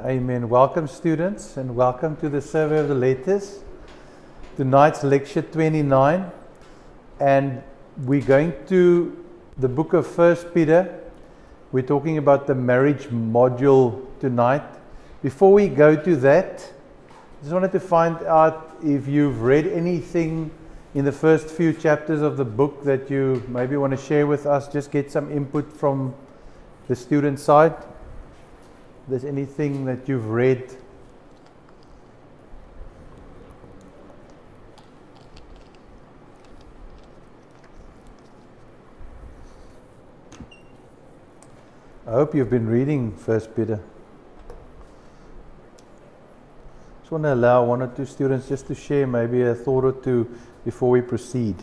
amen. Welcome students and welcome to the survey of the letters. Tonight's lecture 29 and we're going to the book of 1 Peter. We're talking about the marriage module tonight. Before we go to that, I just wanted to find out if you've read anything in the first few chapters of the book that you maybe want to share with us. Just get some input from the student side. There's anything that you've read? I hope you've been reading 1 Peter. Just want to allow one or two students just to share maybe a thought or two before we proceed.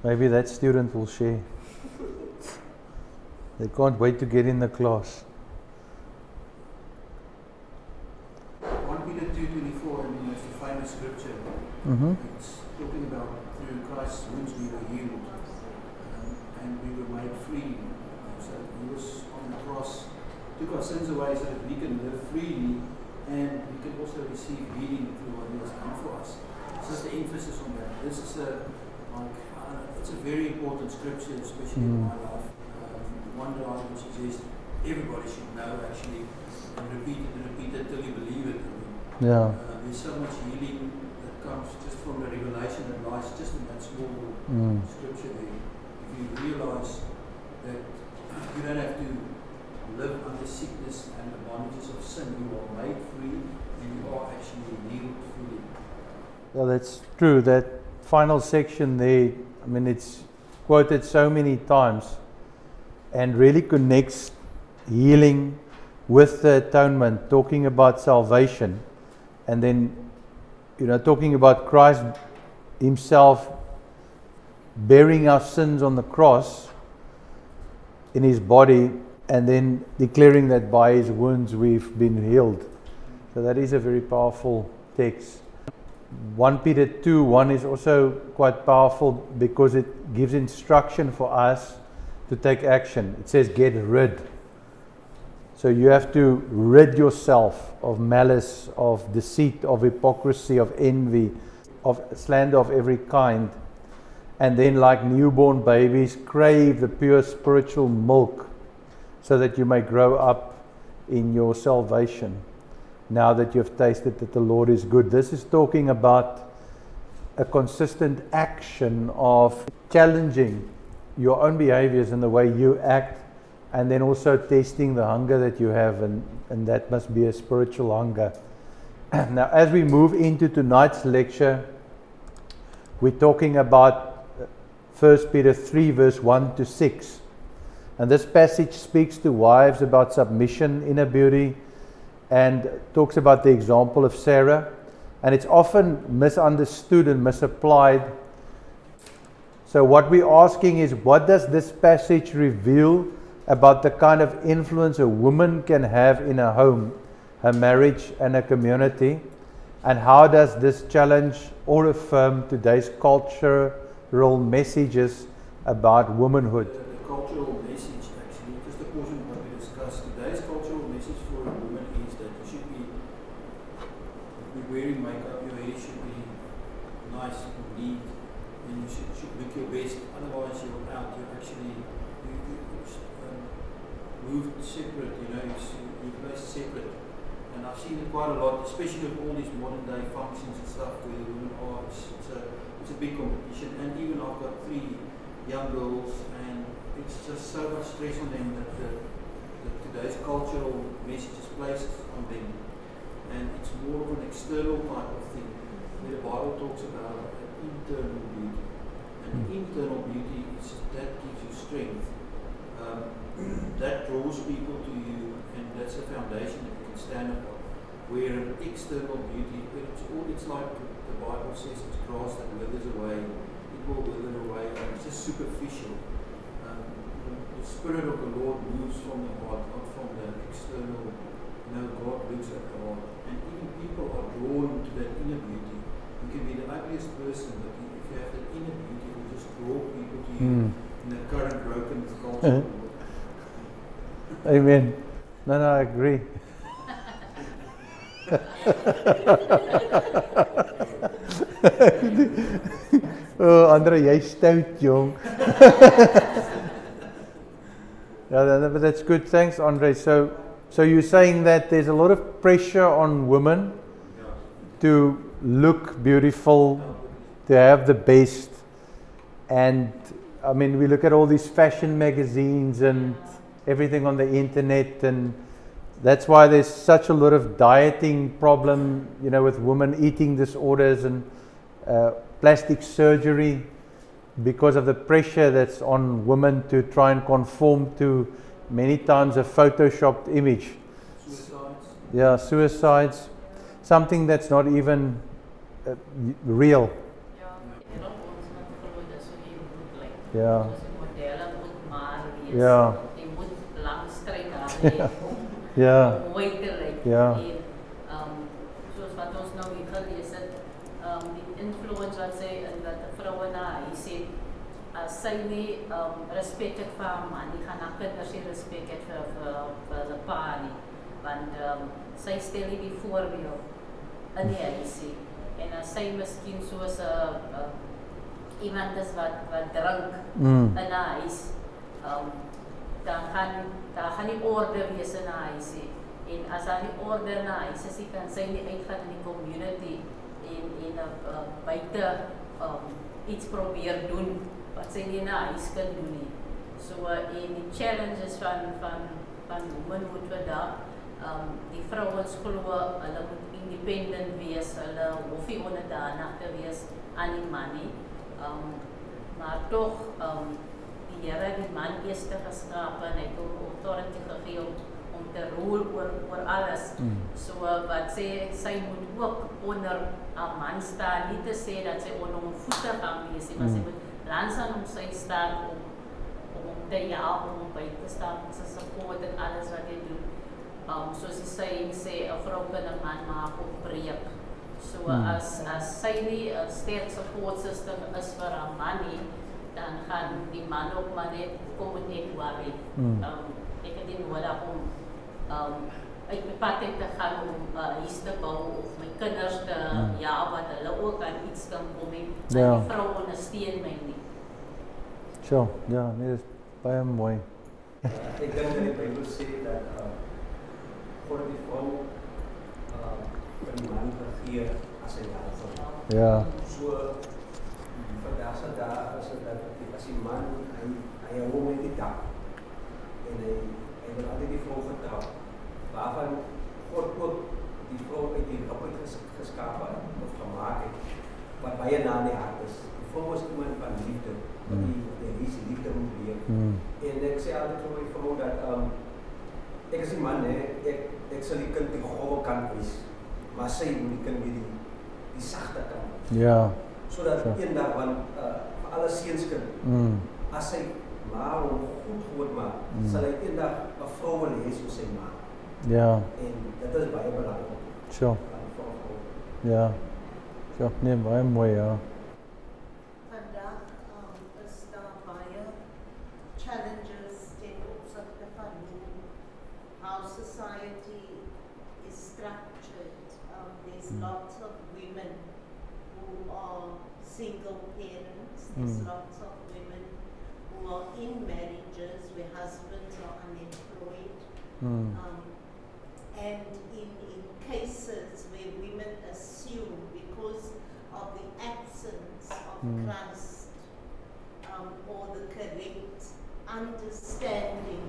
Maybe that student will share. They can't wait to get in the class. 1 Peter 2:24, it's a famous scripture. It's talking about through Christ's wounds we were healed and we were made free. So he was on the cross, took our sins away so that we can live freely and we can also receive healing through what he has done for us. So that's the emphasis on that. This is it's a very important scripture, especially in my life. One that I would suggest everybody should know actually, and repeat it till you believe it. There's so much healing that comes just from the revelation that lies just in that small scripture there. If you realize that you don't have to live under sickness and the bondages of sin, you are made free and you are actually healed fully. Well, that's true. That final section there, I mean, it's quoted so many times and really connects healing with the atonement, talking about salvation, and then, talking about Christ himself bearing our sins on the cross in his body, and then declaring that by his wounds we've been healed. So that is a very powerful text. 1 Peter 2:1 is also quite powerful because it gives instruction for us to take action. It says get rid. So you have to rid yourself of malice, of deceit, of hypocrisy, of envy, of slander of every kind. And then like newborn babies, crave the pure spiritual milk so that you may grow up in your salvation. Now that you have tasted that the Lord is good. This is talking about a consistent action of challenging your own behaviors and the way you act, and then also testing the hunger that you have, and that must be a spiritual hunger. Now, as we move into tonight's lecture, we're talking about 1 Peter 3 verse 1 to 6. And this passage speaks to wives about submission, inner beauty, and talks about the example of Sarah, and it's often misunderstood and misapplied. So what we're asking is, what does this passage reveal about the kind of influence a woman can have in her home, her marriage, and her community, and how does this challenge or affirm today's cultural messages about womanhood? The cultural message, actually, just a portion of what we discussed. Today's cultural message for a woman is that you should be wearing makeup, your hair should be nice and neat, and you should look your best. Otherwise, you're out. You're actually moved separate. You're placed separate. And I've seen it quite a lot, especially with all these modern day functions and stuff where the women are. It's a big competition, and even I've got 3 young girls, and it's just so much stress on them that today's cultural message is placed on them, and it's more of an external type of thing, where the Bible talks about an internal beauty, and the internal beauty is that gives you strength, that draws people to you, and that's a foundation that you can stand upon. Where an external beauty, it's like the Bible says, it's grass that withers away, it will wither away, and it's just superficial. The Spirit of the Lord moves from the heart, not from the external. God looks at the heart, and even people are drawn to that inner beauty. You can be the ugliest person, but if if you have that inner beauty, it will just draw people to you in the current broken culture. Amen. No, I agree. Oh, Andre, jy stout, jong. Yeah, but that's good. Thanks, Andre. So you're saying that there's a lot of pressure on women to look beautiful, to have the best. And I mean, we look at all these fashion magazines and everything on the internet, and that's why there's such a lot of dieting problem, you know, with women, eating disorders and plastic surgery, because of the pressure that's on women to try and conform to many times a photoshopped image. Suicides. Yeah, suicides, something that's not even real. Ja. Ja. Je moet lang strijk aan Ja. mooi te lijken. Ja. En zoals wat ons nou hier gelezen het, die influence wat zij en wat de vrouwen naar huis zit, als zij niet respect heeft voor haar man, die gaan naar kinders die respect heeft voor de pa nie. Want zij stellen die voorbeeld in die huis zit. En als zij misschien zoals iemand is wat drank in haar huis, dan gaan die orde wees in haar huis. En as daar die orde in haar huis is, kan sy nie uitgaan in die community en buite iets probeer doen wat sy nie in haar huis kan doen nie. So en die challenges van women moet we daar, die vrouwens glo hulle moet independent wees, hulle hoef nie onderdanig te wees aan die man nie. Maar toch, die Here die man eerste geskapen en hy het hom authority gegee om te rule oor alles. So wat sy moet ook onder 'n man staan, nie te sê dat sy onder hom voete gaan wees nie, maar sy moet langs aan hom sy staan om hom te help, om hom by te staan, om sy support en alles wat hy doen. Soos die saying sê, 'n vrou kan 'n man maak of breek. So as sy nie 'n sterk support system is vir haar man nie, dan gaan die man ook maar net kom met net worry. Ek het nie nodig om uit my pad uit te gaan om huis te bou of my kinders te wat hulle ook aan iets kan kom en die vrou ondersteun my nie. Sure, ja, nee, dat is baie mooi. Ek dink dat die Bybel sê dat God die vrou die man vergeer as hy help. Ja. So vandag se daar is dit dat as die man hy hou met die dak en hy wil altyd die vrou vertrou. Waarvan God ook die vrou uit die appel geskapen of gemaakt het, wat baie na in die hart is. Die vrou is iemand van liefde, wat die liefde moet leef. En ek sê altyd vir my vrou dat ek is die man, ek sal die kind die grove kant wees, maar sy moet die kind weer die sagte kant. Ja. Sodat eendag, want vir alle seunskind, as sy ma hom goed groot maak, sal hy eendag 'n vrou wil hê soos sy ma. Ja. En dit is baie belangrik. Sure. Ja. Ja, nee, baie mooi, ja. Vandaag is daar baie challenges ten opsigte van how society is structured. There's lots of women who are single parents. There's lots of women who are in marriages where husbands are unemployed. And in cases where women assume because of the absence of Christ or the correct understanding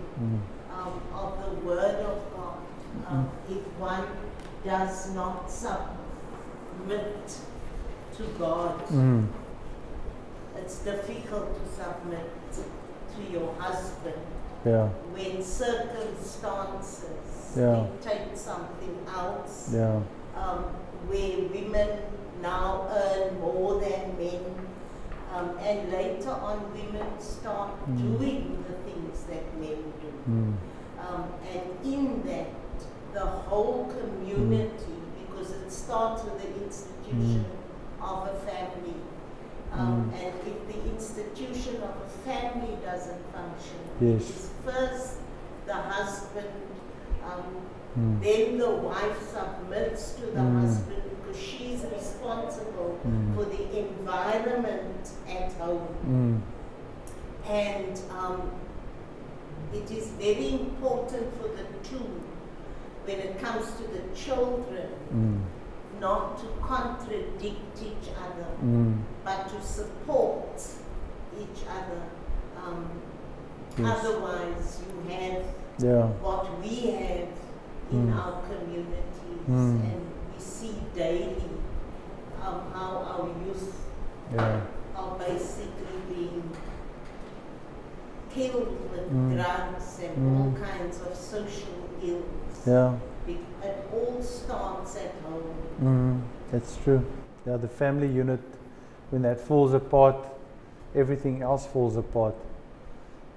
of the Word of God, if one does not submit to God, it's difficult to submit to your husband. Yeah. When circumstances dictate something else, where women now earn more than men, and later on women start doing the things that men do. And in that, the whole community, because it starts with the institution of a family, And if the institution of a family doesn't function, Yes. it is first the husband, then the wife submits to the husband because she's responsible for the environment at home. And it is very important for the two, when it comes to the children, not to contradict each other, but to support each other. Yes. Otherwise, you have what we have in our communities, and we see daily how our youth are basically being killed with drugs and all kinds of social ills. It all starts at home. That's true. Yeah, the family unit, when that falls apart, everything else falls apart.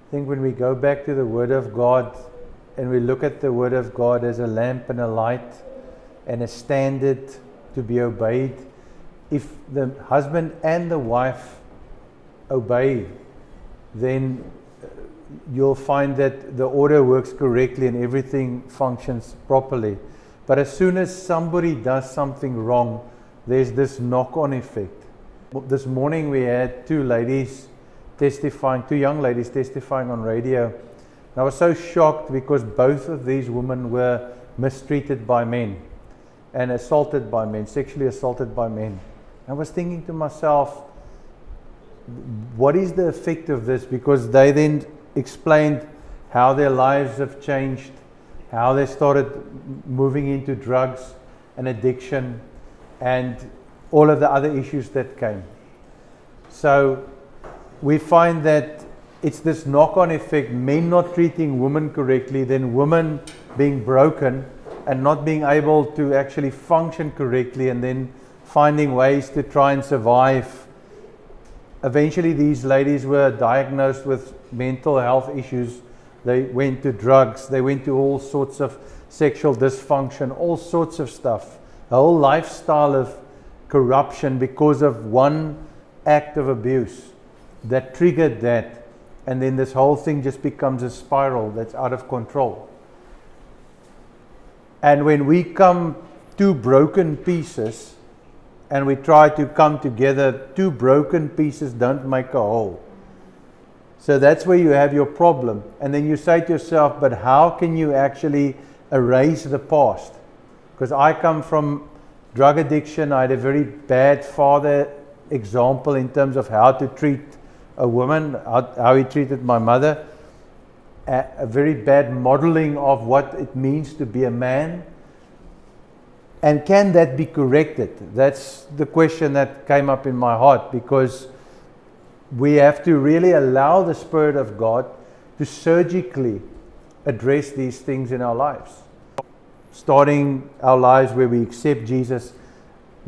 I think when we go back to the Word of God and we look at the Word of God as a lamp and a light and a standard to be obeyed, if the husband and the wife obey, then you'll find that the order works correctly and everything functions properly. But as soon as somebody does something wrong, there's this knock-on effect. This morning we had two young ladies testifying on radio. And I was so shocked because both of these women were mistreated by men and assaulted by men, sexually assaulted by men. I was thinking to myself, what is the effect of this? Because they then explained how their lives have changed, how they started moving into drugs and addiction and all of the other issues that came. So we find that it's this knock-on effect, men not treating women correctly, then women being broken and not being able to actually function correctly, and then finding ways to try and survive. Eventually these ladies were diagnosed with mental health issues. They went to drugs, they went to all sorts of sexual dysfunction, all sorts of stuff. A whole lifestyle of corruption because of one act of abuse that triggered that, and then this whole thing just becomes a spiral that's out of control. And when we come two broken pieces and we try to come together, two broken pieces don't make a whole. So that's where you have your problem. And then you say to yourself, but how can you actually erase the past? Because I come from drug addiction. I had a very bad father example in terms of how to treat a woman, how he treated my mother. A very bad modeling of what it means to be a man. And can that be corrected? That's the question that came up in my heart, because we have to really allow the Spirit of God to surgically address these things in our lives. Starting our lives where we accept Jesus,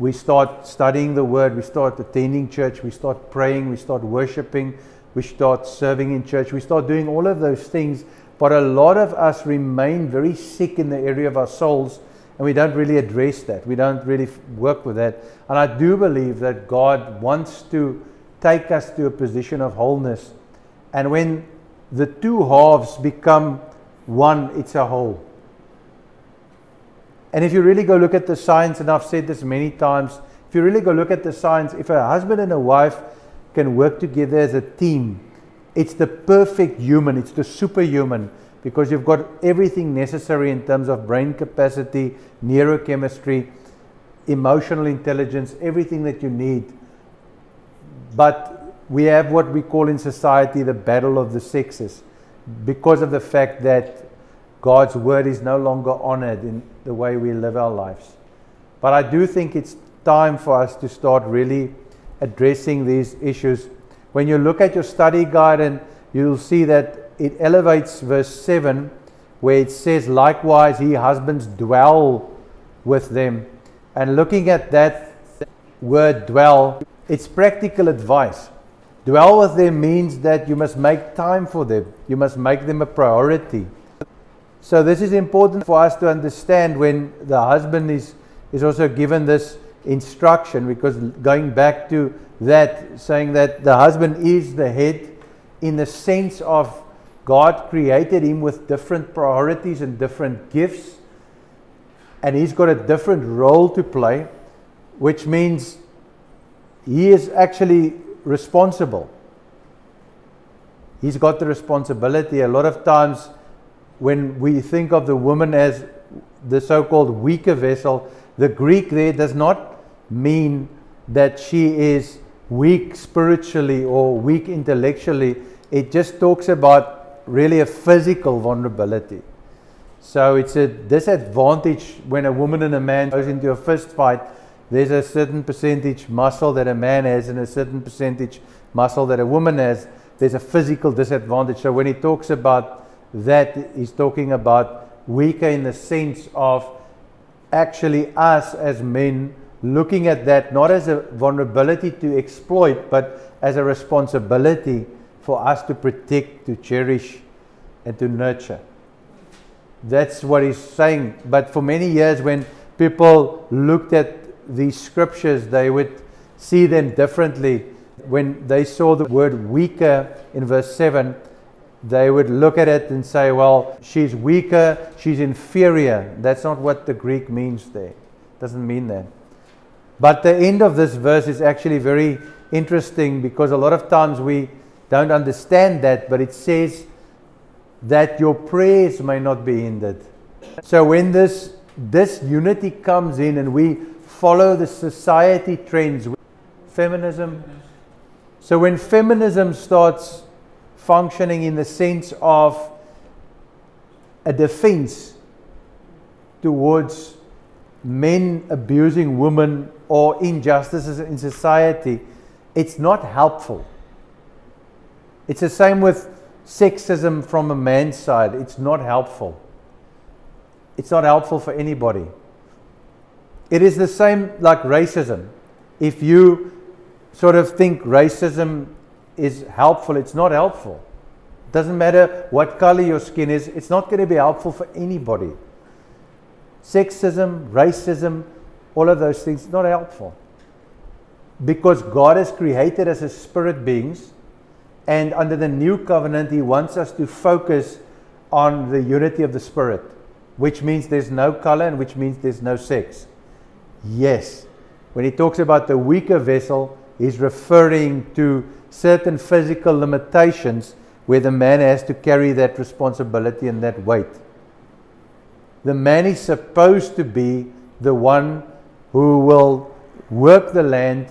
we start studying the Word, we start attending church, we start praying, we start worshiping, we start serving in church, we start doing all of those things. But a lot of us remain very sick in the area of our souls, and we don't really address that. We don't really work with that. And I do believe that God wants to take us to a position of wholeness. And when the two halves become one, it's a whole. And if you really go look at the science, and I've said this many times, if you really go look at the science, if a husband and a wife can work together as a team, it's the perfect human, it's the superhuman, because you've got everything necessary in terms of brain capacity, neurochemistry, emotional intelligence, everything that you need. But we have what we call in society the battle of the sexes, because of the fact that God's word is no longer honored in the way we live our lives. But I do think it's time for us to start really addressing these issues. When you look at your study guide, and you'll see that it elevates verse 7, where it says, likewise ye husbands dwell with them. And looking at that word dwell, it's practical advice. Dwell with them means that you must make time for them. You must make them a priority. So this is important for us to understand when the husband is also given this instruction, because going back to that, saying that the husband is the head in the sense of God created him with different priorities and different gifts, and he's got a different role to play, which means he is actually responsible. He's got the responsibility. A lot of times when we think of the woman as the so-called weaker vessel, the Greek there does not mean that she is weak spiritually or weak intellectually. It just talks about really a physical vulnerability. So it's a disadvantage when a woman and a man goes into a fist fight. There's a certain percentage muscle that a man has and a certain percentage muscle that a woman has. There's a physical disadvantage. So when he talks about that, he's talking about weaker in the sense of actually us as men looking at that not as a vulnerability to exploit, but as a responsibility for us to protect, to cherish, and to nurture. That's what he's saying. But for many years, when people looked at these scriptures, they would see them differently. When they saw the word weaker in verse 7, they would look at it and say, well, she's weaker, she's inferior. That's not what the Greek means there. It doesn't mean that. But the end of this verse is actually very interesting, because a lot of times we don't understand that, but it says that your prayers may not be hindered. So when this unity comes in and we follow the society trends, feminism. So when feminism starts functioning in the sense of a defense towards men abusing women or injustices in society, it's not helpful. It's the same with sexism from a man's side. It's not helpful. It's not helpful for anybody. It is the same like racism. If you sort of think racism is helpful, it's not helpful. It doesn't matter what color your skin is, it's not going to be helpful for anybody. Sexism, racism, all of those things, not helpful. Because God has created us as spirit beings, and under the new covenant, He wants us to focus on the unity of the Spirit, which means there's no color and which means there's no sex. Yes, when He talks about the weaker vessel, He's referring to certain physical limitations where the man has to carry that responsibility and that weight. The man is supposed to be the one who will work the land,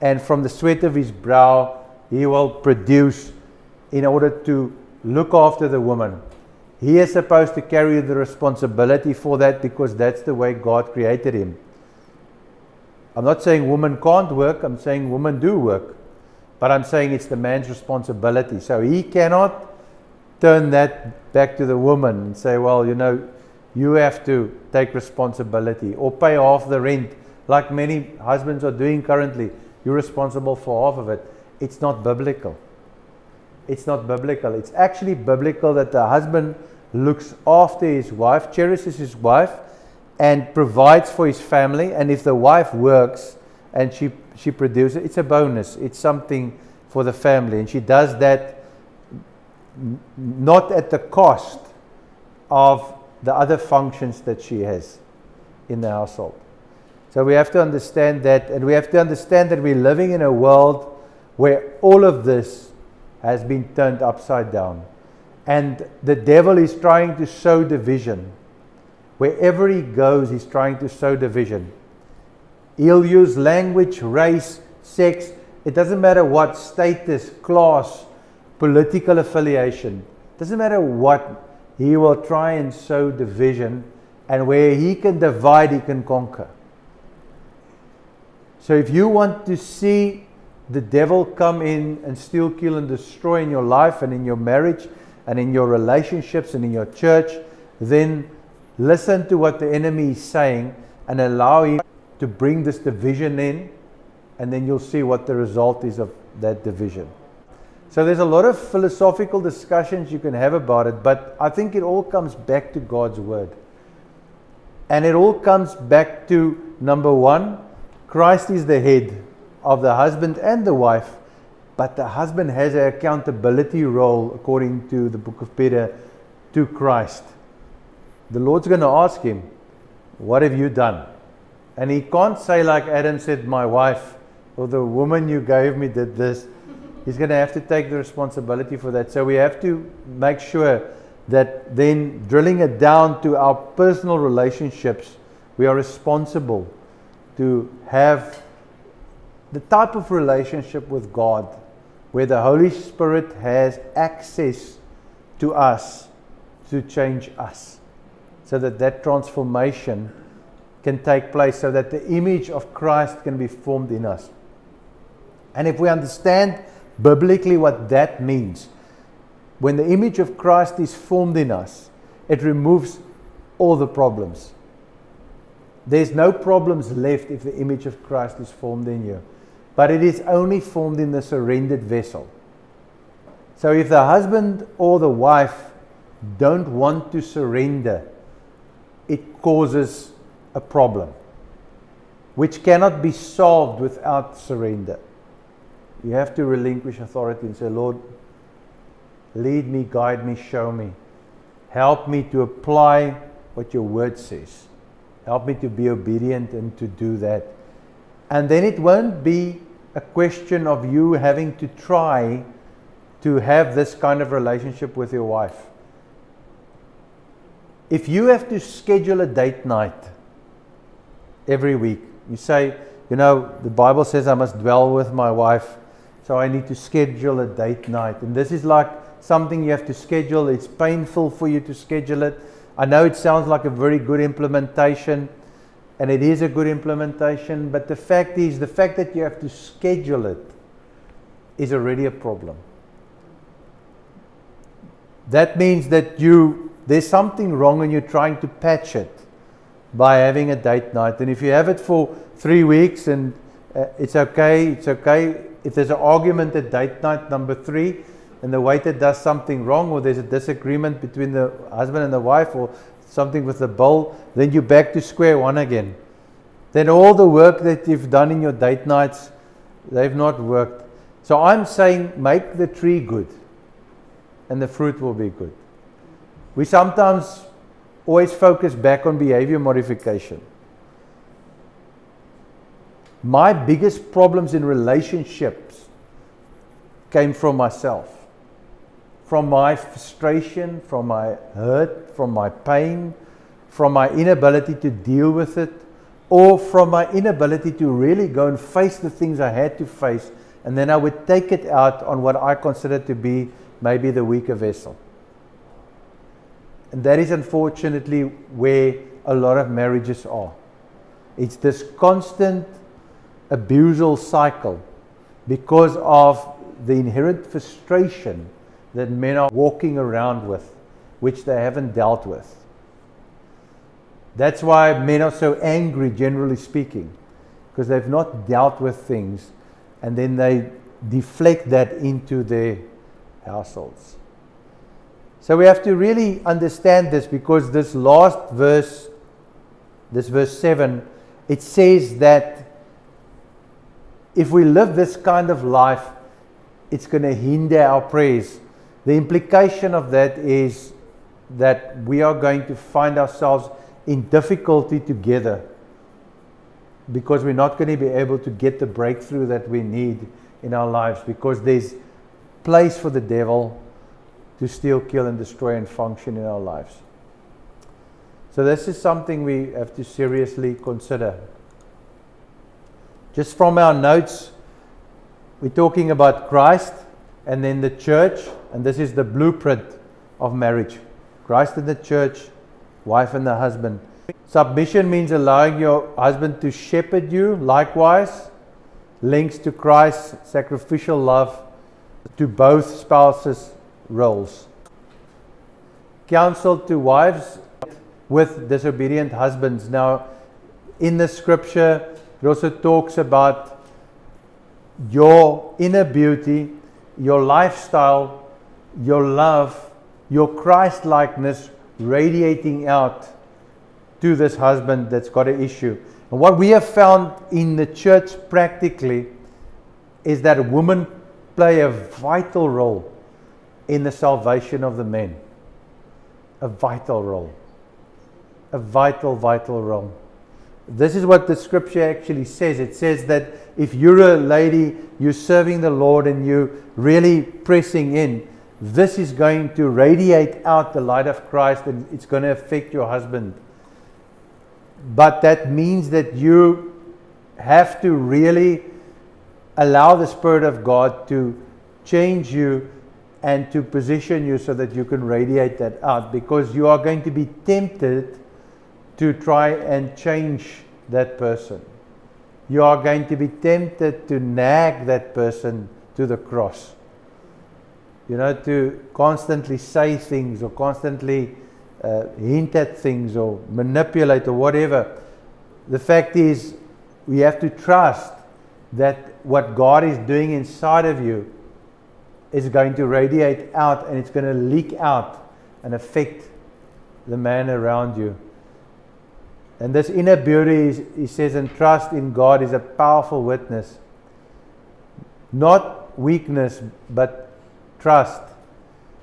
and from the sweat of his brow he will produce in order to look after the woman. He is supposed to carry the responsibility for that because that's the way God created him. I'm not saying women can't work, I'm saying women do work. But I'm saying it's the man's responsibility. So he cannot turn that back to the woman and say, well, you know, you have to take responsibility or pay half the rent, like many husbands are doing currently. You're responsible for half of it. It's not biblical. It's not biblical. It's actually biblical that the husband looks after his wife, cherishes his wife, and provides for his family. And if the wife works and she produces, it's a bonus. It's something for the family. And she does that not at the cost of the other functions that she has in the household. So we have to understand that, and we have to understand that we're living in a world where all of this has been turned upside down. And the devil is trying to sow division. Wherever he goes, he's trying to sow division. He'll use language, race, sex. It doesn't matter what status, class, political affiliation. It doesn't matter what. He will try and sow division. And where he can divide, he can conquer. So if you want to see the devil come in and steal, kill, and destroy in your life and in your marriage and in your relationships and in your church, then listen to what the enemy is saying and allow him to bring this division in, and then you'll see what the result is of that division. So there's a lot of philosophical discussions you can have about it, but I think it all comes back to God's Word. And it all comes back to, number one, Christ is the head of the husband and the wife, but the husband has an accountability role, according to the book of Peter, to Christ. The Lord's going to ask him, what have you done? And he can't say like Adam said, my wife or the woman you gave me did this. He's going to have to take the responsibility for that. So we have to make sure that then drilling it down to our personal relationships, we are responsible to have the type of relationship with God where the Holy Spirit has access to us to change us, so that that transformation can take place, so that the image of Christ can be formed in us. And if we understand biblically what that means, when the image of Christ is formed in us, it removes all the problems. There's no problems left if the image of Christ is formed in you. But it is only formed in the surrendered vessel. So if the husband or the wife don't want to surrender, it causes a problem, which cannot be solved without surrender. You have to relinquish authority and say, Lord, lead me, guide me, show me. Help me to apply what your word says. Help me to be obedient and to do that. And then it won't be a question of you having to try to have this kind of relationship with your wife. If you have to schedule a date night every week, you say, you know, the Bible says I must dwell with my wife, so I need to schedule a date night. And this is like something you have to schedule. It's painful for you to schedule it. I know it sounds like a very good implementation, and it is a good implementation, but the fact is, the fact that you have to schedule it is already a problem. That means that there's something wrong and you're trying to patch it by having a date night. And if you have it for 3 weeks and it's okay. If there's an argument at date night number 3 and the waiter does something wrong, or there's a disagreement between the husband and the wife, or something with the bill, then you're back to square one again. Then all the work that you've done in your date nights, they've not worked. So I'm saying, make the tree good and the fruit will be good. We sometimes always focus back on behavior modification. My biggest problems in relationships came from myself. From my frustration, from my hurt, from my pain, from my inability to deal with it, or from my inability to really go and face the things I had to face, and then I would take it out on what I consider to be maybe the weaker vessel. And that is unfortunately where a lot of marriages are. It's this constant abusal cycle because of the inherent frustration that men are walking around with, which they haven't dealt with. That's why men are so angry, generally speaking, because they've not dealt with things, and then they deflect that into their households. So we have to really understand this, because this last verse, this verse 7, it says that if we live this kind of life, it's going to hinder our prayers. The implication of that is that we are going to find ourselves in difficulty together, because we're not going to be able to get the breakthrough that we need in our lives, because there's place for the devil to steal, kill, and destroy and function in our lives. So this is something we have to seriously consider. Just from our notes, we're talking about Christ and then the church, and this is the blueprint of marriage. Christ and the church, wife and the husband. Submission means allowing your husband to shepherd you. Likewise, links to Christ's sacrificial love to both spouses' roles. Counsel to wives with disobedient husbands. Now, in the scripture, it also talks about your inner beauty, your lifestyle, your love, your Christ-likeness radiating out to this husband that's got an issue. And what we have found in the church practically is that women play a vital role in the salvation of the men. A vital role. A vital role. This is what the scripture actually says. It says that if you're a lady, you're serving the Lord and you're really pressing in, this is going to radiate out the light of Christ and it's going to affect your husband. But that means that you have to really allow the Spirit of God to change you and to position you so that you can radiate that out, because you are going to be tempted to try and change that person. You are going to be tempted to nag that person to the cross. You know, to constantly say things or constantly hint at things or manipulate or whatever. The fact is, we have to trust that what God is doing inside of you is going to radiate out and it's going to leak out and affect the man around you. And this inner beauty, he says, and trust in God is a powerful witness. Not weakness, but trust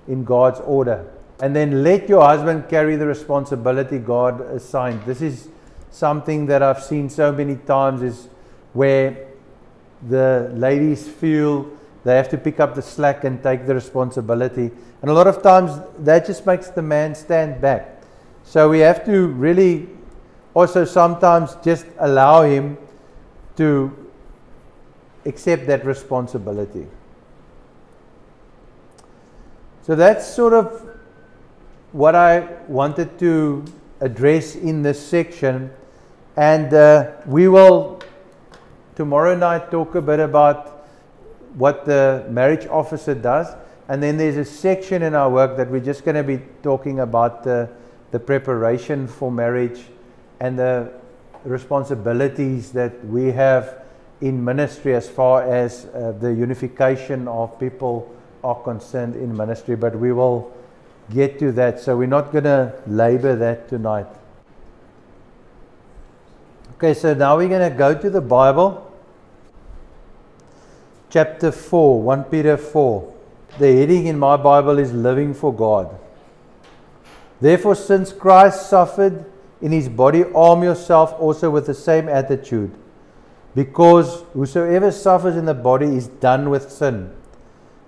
in God's order. And then let your husband carry the responsibility God assigned. This is something that I've seen so many times, is where the ladies feel they have to pick up the slack and take the responsibility. And a lot of times that just makes the man stand back. So we have to really also sometimes just allow him to accept that responsibility. So that's sort of what I wanted to address in this section. And we will tomorrow night talk a bit about what the marriage officer does. And then there's a section in our work that we're just going to be talking about the preparation for marriage and the responsibilities that we have in ministry as far as the unification of people are concerned in ministry. But we will get to that, so we're not going to labor that tonight. Okay, so now we're going to go to the Bible. Chapter 4, 1 Peter 4. The heading in my Bible is Living for God. Therefore, since Christ suffered in his body, arm yourself also with the same attitude, because whosoever suffers in the body is done with sin.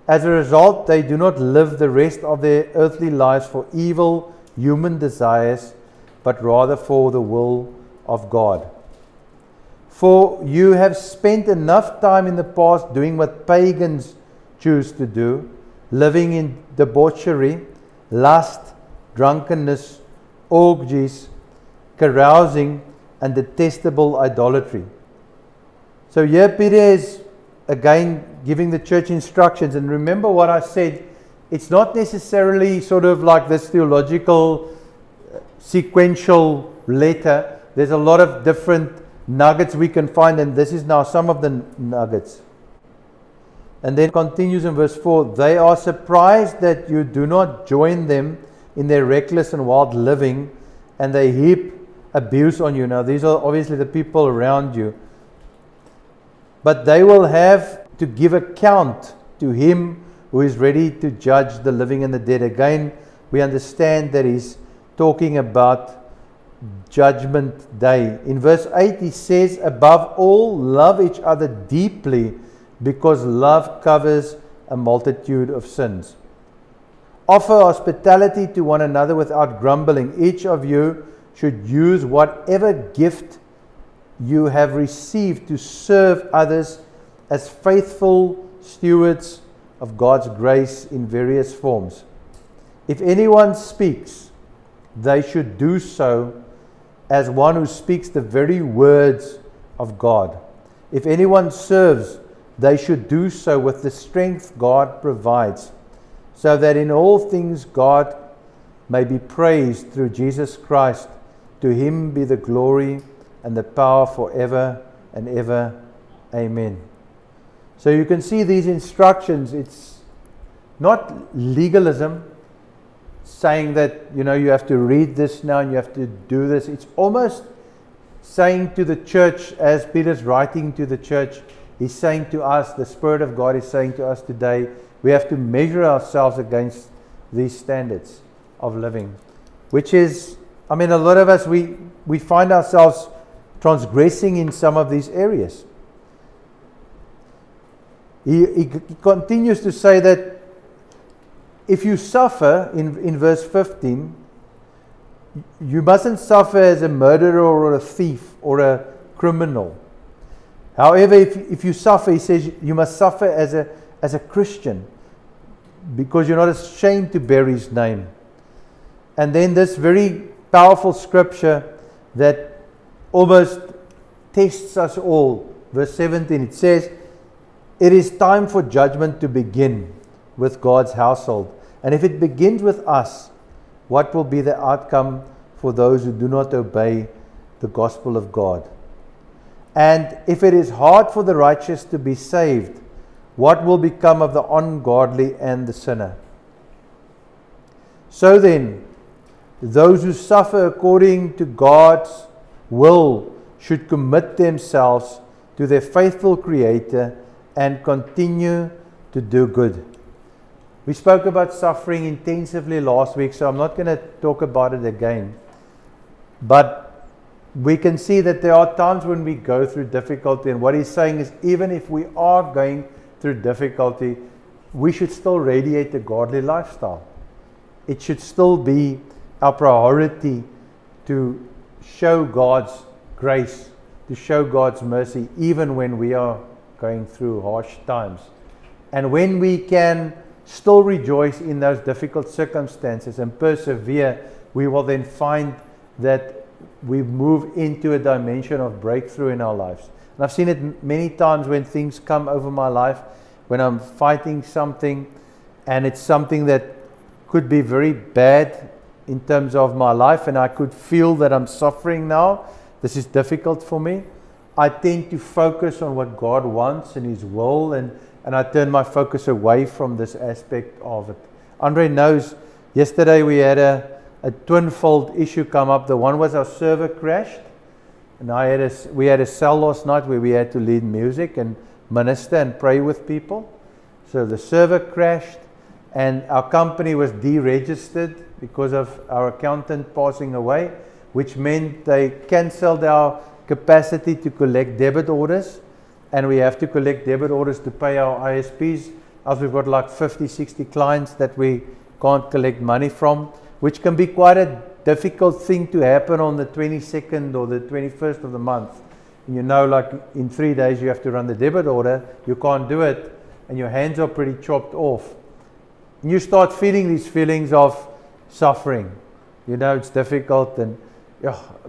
As a result, they do not live the rest of their earthly lives for evil human desires, but rather for the will of God. For you have spent enough time in the past doing what pagans choose to do, living in debauchery, lust, drunkenness, orgies, carousing, and detestable idolatry. So here Peter is again giving the church instructions. And remember what I said, it's not necessarily sort of like this theological sequential letter. There's a lot of different nuggets we can find, and this is now some of the nuggets. And then continues in verse 4, they are surprised that you do not join them in their reckless and wild living, and they heap abuse on you. Now these are obviously the people around you. But they will have to give account to him who is ready to judge the living and the dead. Again, we understand that he's talking about judgment day. In verse 8 he says, above all, love each other deeply, because love covers a multitude of sins. Offer hospitality to one another without grumbling. Each of you should use whatever gift you have received to serve others as faithful stewards of God's grace in various forms. If anyone speaks, they should do so as one who speaks the very words of God. If anyone serves, they should do so with the strength God provides, so that in all things God may be praised through Jesus Christ. To him be the glory and the power forever and ever. Amen. So you can see these instructions. It's not legalism, saying that, you know, you have to read this now and you have to do this. It's almost saying to the church, as Peter's writing to the church, He's saying to us, the Spirit of God is saying to us today, we have to measure ourselves against these standards of living. Which is, I mean, a lot of us, we find ourselves transgressing in some of these areas. He continues to say that if you suffer, in verse 15, you mustn't suffer as a murderer or a thief or a criminal. However, if you suffer, he says, you must suffer as a Christian, because you're not ashamed to bear his name. And then this very powerful scripture that almost tests us all, verse 17, it says, it is time for judgment to begin with God's household. And if it begins with us, what will be the outcome for those who do not obey the gospel of God? And if it is hard for the righteous to be saved, what will become of the ungodly and the sinner? So then, those who suffer according to God's will should commit themselves to their faithful Creator and continue to do good. We spoke about suffering intensively last week, so I'm not going to talk about it again. But we can see that there are times when we go through difficulty, and what he's saying is, even if we are going through difficulty, we should still radiate a godly lifestyle. It should still be our priority to show God's grace, to show God's mercy, even when we are going through harsh times. And when we can still rejoice in those difficult circumstances and persevere, we will then find that we move into a dimension of breakthrough in our lives. And I've seen it many times when things come over my life, when I'm fighting something, and it's something that could be very bad in terms of my life, and I could feel that I'm suffering now. This is difficult for me. I tend to focus on what God wants and His will, and I turn my focus away from this aspect of it. Andre knows, yesterday we had a twin-fold issue come up. The one was our server crashed, and we had a cell last night where we had to lead music and minister and pray with people. So the server crashed, and our company was deregistered because of our accountant passing away, which meant they cancelled our capacity to collect debit orders, and we have to collect debit orders to pay our ISPs, as we've got like 50, 60 clients that we can't collect money from, which can be quite a difficult thing to happen on the 22nd or the 21st of the month. And you know, like in 3 days you have to run the debit order, you can't do it, and your hands are pretty chopped off. And you start feeling these feelings of suffering. You know, it's difficult, and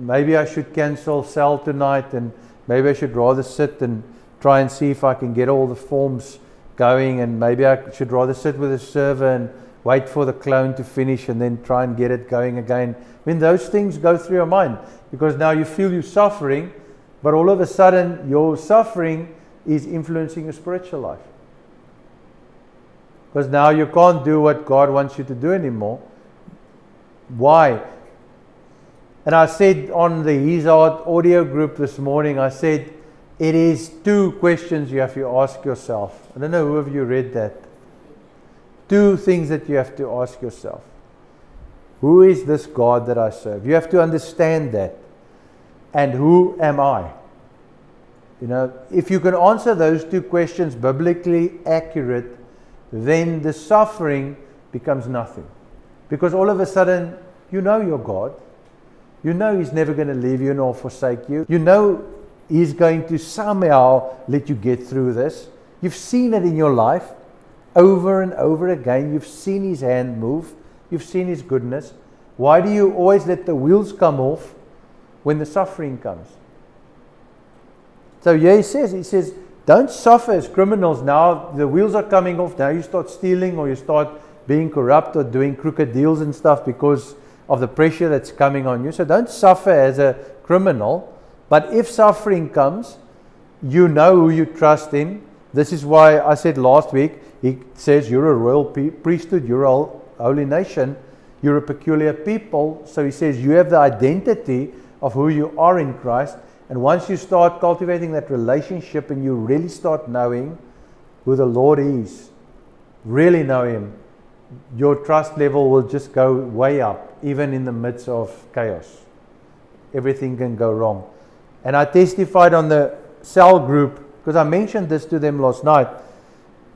maybe I should cancel cell tonight, and maybe I should rather sit and try and see if I can get all the forms going, and maybe I should rather sit with a server and wait for the clone to finish and then try and get it going again. I mean, those things go through your mind, because now you feel you're suffering, but all of a sudden your suffering is influencing your spiritual life. Because now you can't do what God wants you to do anymore. Why? And I said on the Hizard audio group this morning, I said, it is 2 questions you have to ask yourself. I don't know who of you read that. 2 things that you have to ask yourself. Who is this God that I serve? You have to understand that. And who am I? You know, if you can answer those 2 questions biblically accurate, then the suffering becomes nothing. Because all of a sudden, you know your God. You know He's never going to leave you nor forsake you. You know He's going to somehow let you get through this. You've seen it in your life over and over again. You've seen His hand move. You've seen His goodness. Why do you always let the wheels come off when the suffering comes? So yeah, He says, don't suffer as criminals. Now the wheels are coming off. Now you start stealing, or you start being corrupt or doing crooked deals and stuff because of the pressure that's coming on you. So don't suffer as a criminal. But if suffering comes, you know who you trust in. This is why I said last week, He says you're a royal priesthood, you're a holy nation, you're a peculiar people. So He says you have the identity of who you are in Christ. And once you start cultivating that relationship and you really start knowing who the Lord is, really know Him, your trust level will just go way up, even in the midst of chaos. Everything can go wrong. And I testified on the cell group, because I mentioned this to them last night.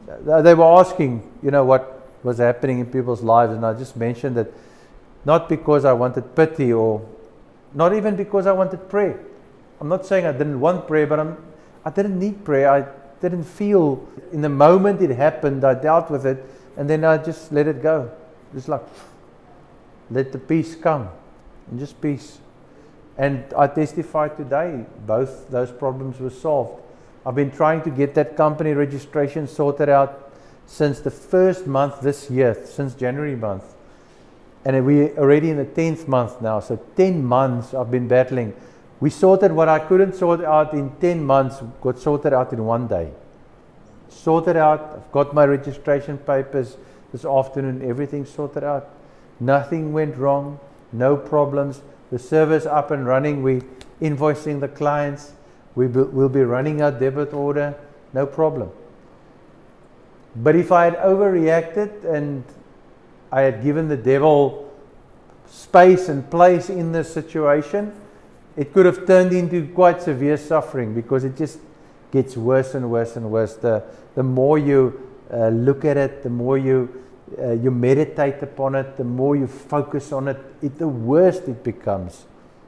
They were asking, what was happening in people's lives, and I just mentioned that not because I wanted pity or not even because I wanted prayer. I'm not saying I didn't want prayer, but I didn't need prayer. I didn't feel, in the moment it happened, I dealt with it, and then I just let it go. Just like, let the peace come, and just peace. And I testified today, both those problems were solved. I've been trying to get that company registration sorted out since the first month this year, since January month. And we're already in the 10th month now, so 10 months I've been battling. We sorted what I couldn't sort out in 10 months, got sorted out in 1 day. Sorted out, I've got my registration papers this afternoon, everything sorted out. Nothing went wrong, no problems. The server's up and running, we're invoicing the clients, we'll be running our debit order, no problem. But if I had overreacted and I had given the devil space and place in this situation, it could have turned into quite severe suffering, because it just gets worse and worse and worse. The more you look at it, the more you meditate upon it, the more you focus on it, the worse it becomes.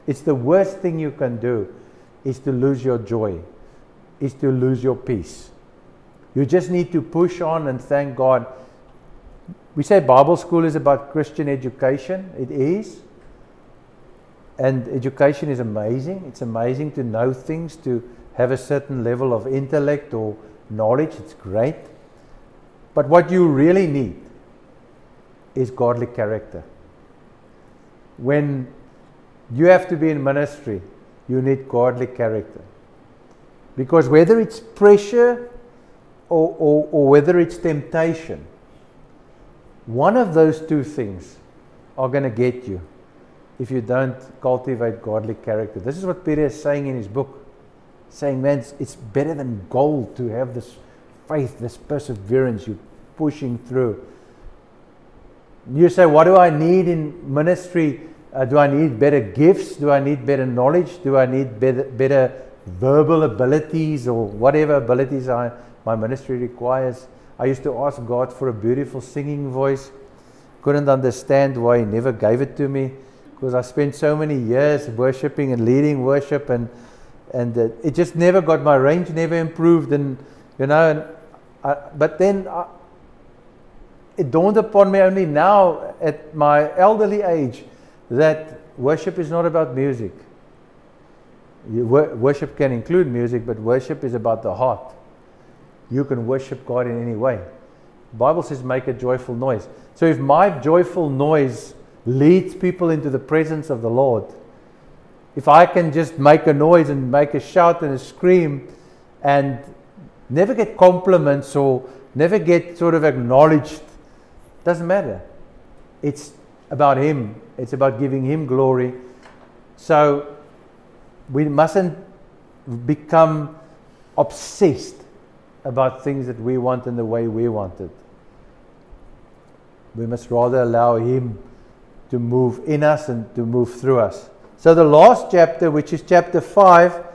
It's the worst thing you can do, is to lose your joy, is to lose your peace. You just need to push on and thank God. We say Bible school is about Christian education. It is. And education is amazing. It's amazing to know things, to have a certain level of intellect or knowledge. It's great. But what you really need is godly character. When you have to be in ministry, you need godly character. Because whether it's pressure or whether it's temptation, one of those two things are going to get you if you don't cultivate godly character. This is what Peter is saying in his book. Saying, man, it's better than gold to have this faith, this perseverance, you're pushing through. You say, what do I need in ministry? Do I need better gifts? Do I need better knowledge? Do I need better verbal abilities, or whatever abilities my ministry requires? I used to ask God for a beautiful singing voice. Couldn't understand why He never gave it to me, because I spent so many years worshiping and leading worship, and it just never got, my range never improved, and but then it dawned upon me only now at my elderly age that worship is not about music. Worship can include music, but worship is about the heart. You can worship God in any way. The Bible says make a joyful noise. So if my joyful noise leads people into the presence of the Lord, if I can just make a noise and make a shout and a scream and never get compliments or never get sort of acknowledged, doesn't matter. It's about Him. It's about giving Him glory. So we mustn't become obsessed about things that we want in the way we want it. We must rather allow Him to move in us and to move through us. So the last chapter, which is chapter 5,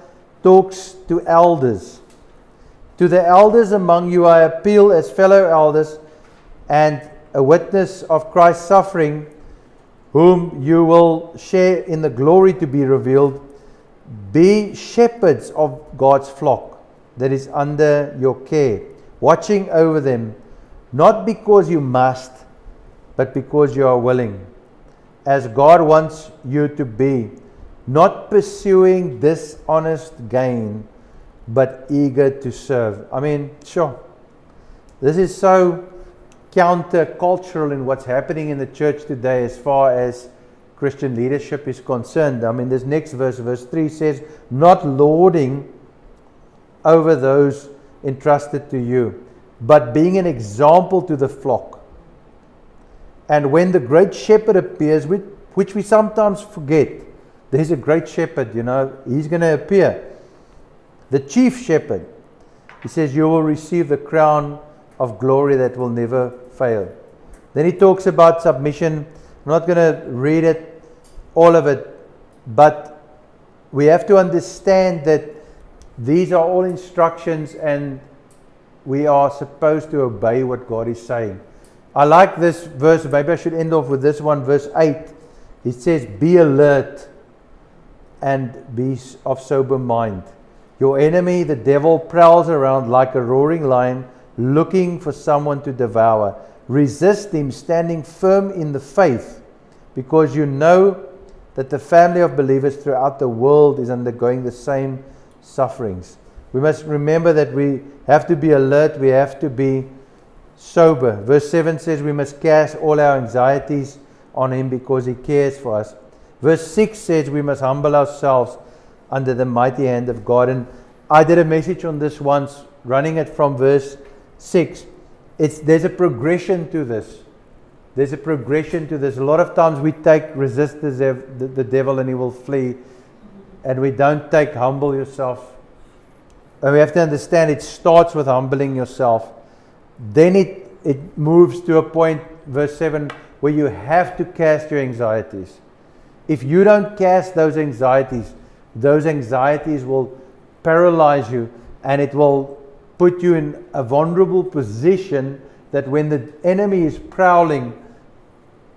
talks to elders. To the elders among you I appeal as fellow elders and a witness of Christ's suffering, whom you will share in the glory to be revealed. Be shepherds of God's flock that is under your care, watching over them, not because you must, but because you are willing, as God wants you to be, not pursuing dishonest gain, but eager to serve. I mean, sure, this is so counter-cultural in what's happening in the church today as far as Christian leadership is concerned. I mean, this next verse, verse 3 says, not lording over those entrusted to you, but being an example to the flock. And when the great shepherd appears, which we sometimes forget, there's a great shepherd, he's going to appear. The chief shepherd. He says, you will receive the crown of glory that will never fail. Then he talks about submission. I'm not going to read it, all of it, but we have to understand that these are all instructions and we are supposed to obey what God is saying. I like this verse. Maybe I should end off with this one, verse 8. It says, be alert and be of sober mind. Your enemy, the devil, prowls around like a roaring lion, looking for someone to devour. Resist him, standing firm in the faith, because you know that the family of believers throughout the world is undergoing the same sufferings. We must remember that we have to be alert, we have to be sober. Verse 7 says we must cast all our anxieties on him because he cares for us. Verse 6 says we must humble ourselves under the mighty hand of God. And I did a message on this once, running it from verse 6. There's a progression to this. There's a progression to this. A lot of times we resist the devil and he will flee. And we don't take humble yourself. And we have to understand it starts with humbling yourself. Then it moves to a point, verse 7, where you have to cast your anxieties. If you don't cast those anxieties will paralyze you, and it will put you in a vulnerable position that when the enemy is prowling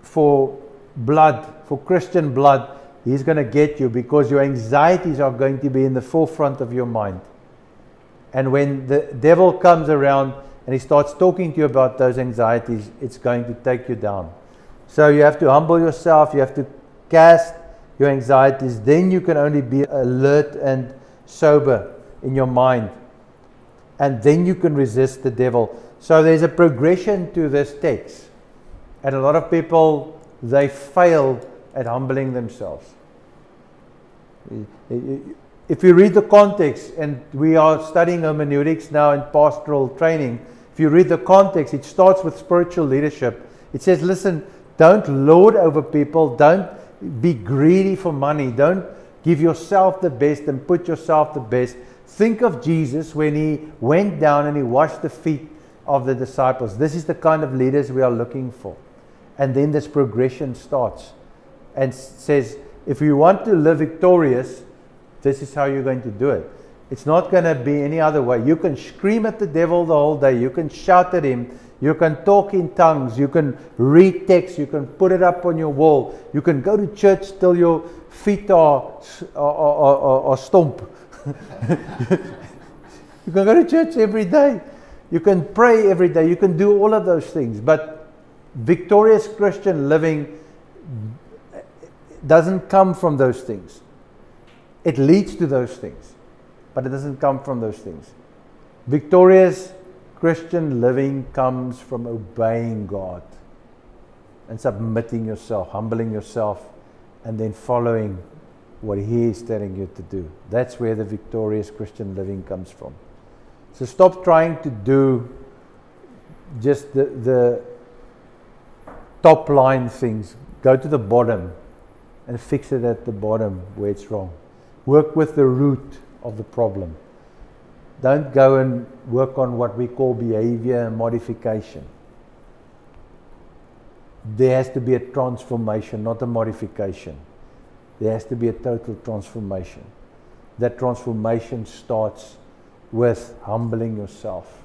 for blood, for Christian blood, he's going to get you, because your anxieties are going to be in the forefront of your mind. And when the devil comes around and he starts talking to you about those anxieties, it's going to take you down. So you have to humble yourself, you have to cast your anxieties, then you can only be alert and sober in your mind. And then you can resist the devil. So there's a progression to this text. And a lot of people, they fail at humbling themselves. If you read the context, and we are studying hermeneutics now in pastoral training, if you read the context, it starts with spiritual leadership. It says, listen, don't lord over people, don't be greedy for money, don't give yourself the best and put yourself the best. Think of Jesus when he went down and he washed the feet of the disciples. This is the kind of leaders we are looking for. And then this progression starts and says, if you want to live victorious, this is how you're going to do it. It's not going to be any other way. You can scream at the devil the whole day. You can shout at him. You can talk in tongues. You can read text. You can put it up on your wall. You can go to church till your feet are stomp. You can go to church every day. You can pray every day. You can do all of those things. But victorious Christian living doesn't come from those things. It leads to those things, but it doesn't come from those things. Victorious Christian living comes from obeying God and submitting yourself, humbling yourself, and then following what He is telling you to do. That's where the victorious Christian living comes from. So stop trying to do just the top line things. Go to the bottom and fix it at the bottom where it's wrong. Work with the root of the problem. Don't go and work on what we call behavior modification. There has to be a transformation, not a modification. There has to be a total transformation. That transformation starts with humbling yourself.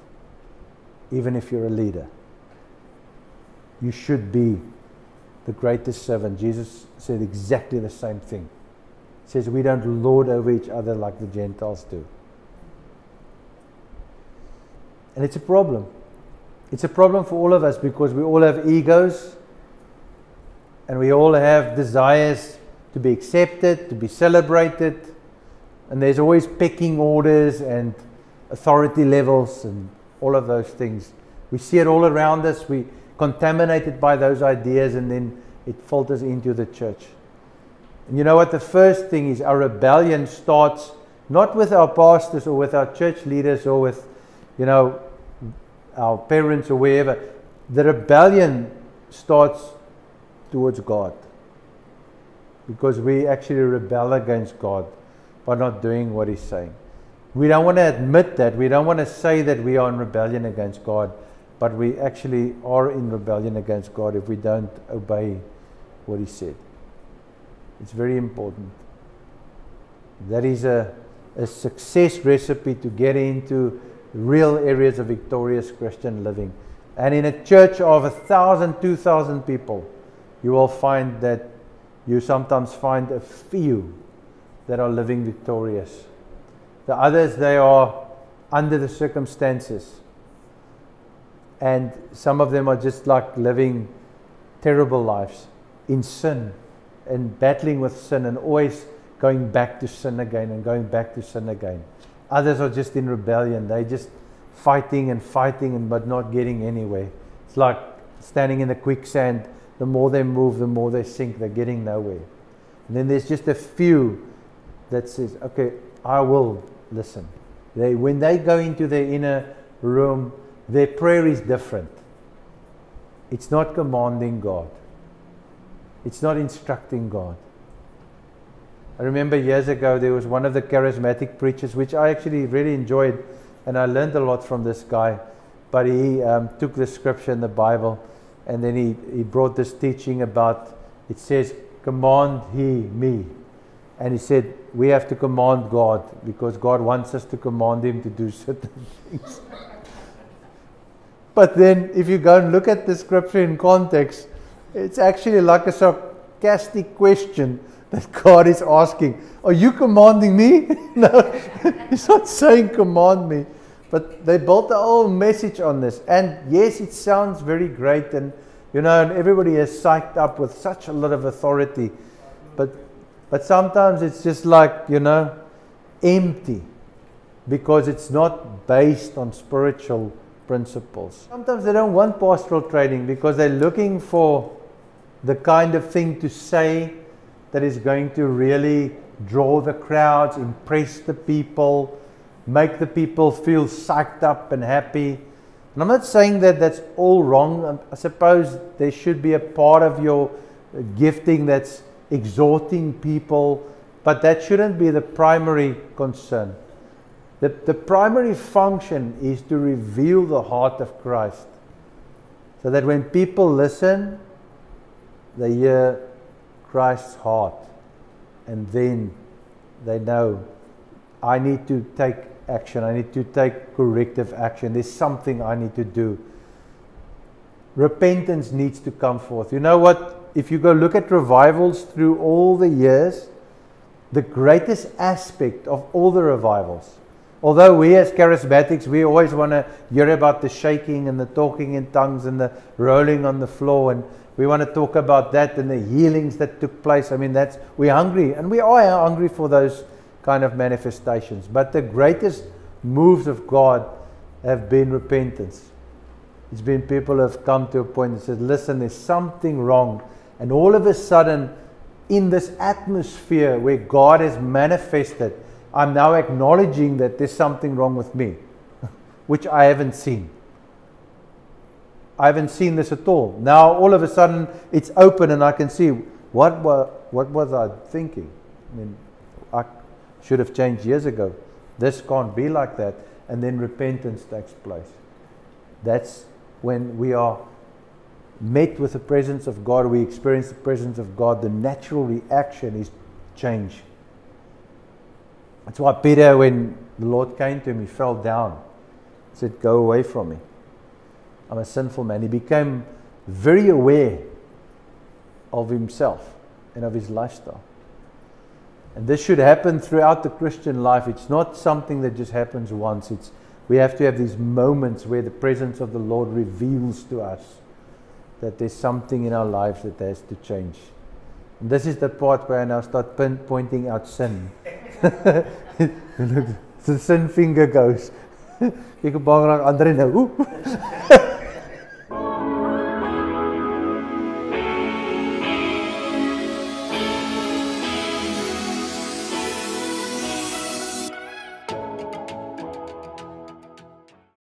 Even if you're a leader, you should be the greatest servant. Jesus said exactly the same thing. He says we don't lord over each other like the Gentiles do. And it's a problem. It's a problem for all of us because we all have egos and we all have desires to be accepted, to be celebrated. And there's always pecking orders and authority levels and all of those things. We see it all around us. We're contaminated by those ideas, and then it filters into the church. And you know what? The first thing is our rebellion starts not with our pastors or with our church leaders or with, our parents or wherever. The rebellion starts towards God. because we actually rebel against God by not doing what He's saying. We don't want to admit that. We don't want to say that we are in rebellion against God, but we actually are in rebellion against God if we don't obey what He said. It's very important. That is a success recipe to get into real areas of victorious Christian living. And in a church of 1,000, 2,000 people, you will find that you sometimes find a few that are living victorious. The others, they are under the circumstances. And some of them are just like living terrible lives in sin and battling with sin and always going back to sin again and going back to sin again. Others are just in rebellion. They're just fighting and but not getting anywhere. It's like standing in the quicksand. The more they move, the more they sink. They're getting nowhere. And then there's just a few that says, okay, I will listen. When they go into their inner room, their prayer is different. It's not commanding God. It's not instructing God. I remember years ago there was one of the charismatic preachers, which I actually really enjoyed, and I learned a lot from this guy. But he took the scripture in the Bible, and then he brought this teaching about, it says, command he me. And he said, we have to command God, because God wants us to command Him to do certain things. But then if you go and look at the scripture in context, it's actually like a sarcastic question that God is asking. Are you commanding me? No, He's not saying command me. But they built a whole message on this. And yes, it sounds very great, and and everybody is psyched up with such a lot of authority. But sometimes it's just like, empty, because it's not based on spiritual principles. Sometimes they don't want pastoral training because they're looking for the kind of thing to say that is going to really draw the crowds, impress the people, make the people feel psyched up and happy. And I'm not saying that that's all wrong. I suppose there should be a part of your gifting that's exhorting people, but that shouldn't be the primary concern. The primary function is to reveal the heart of Christ, so that when people listen, they hear Christ's heart, and then they know, I need to take action, I need to take corrective action, there's something I need to do. Repentance needs to come forth. You know what? If you go look at revivals through all the years, the greatest aspect of all the revivals, although we as charismatics, we always want to hear about the shaking and the talking in tongues and the rolling on the floor, and we want to talk about that and the healings that took place. I mean, we're hungry, and we are hungry for those kind of manifestations. But the greatest moves of God have been repentance. It's been people who have come to a point and said, listen, there's something wrong. And all of a sudden, in this atmosphere where God has manifested, I'm now acknowledging that there's something wrong with me, which I haven't seen. I haven't seen this at all. Now, all of a sudden, it's open and I can see, what was I thinking? I mean, I should have changed years ago. This can't be like that. And then repentance takes place. That's when we are met with the presence of God, we experience the presence of God, the natural reaction is change. That's why Peter, when the Lord came to him, he fell down. He said, go away from me. I'm a sinful man. He became very aware of himself and of his lifestyle. And this should happen throughout the Christian life. It's not something that just happens once. We have to have these moments where the presence of the Lord reveals to us that there's something in our lives that has to change. And this is the part where I now start pointing out sin. The sin finger goes. Ek bang raak Andre nou.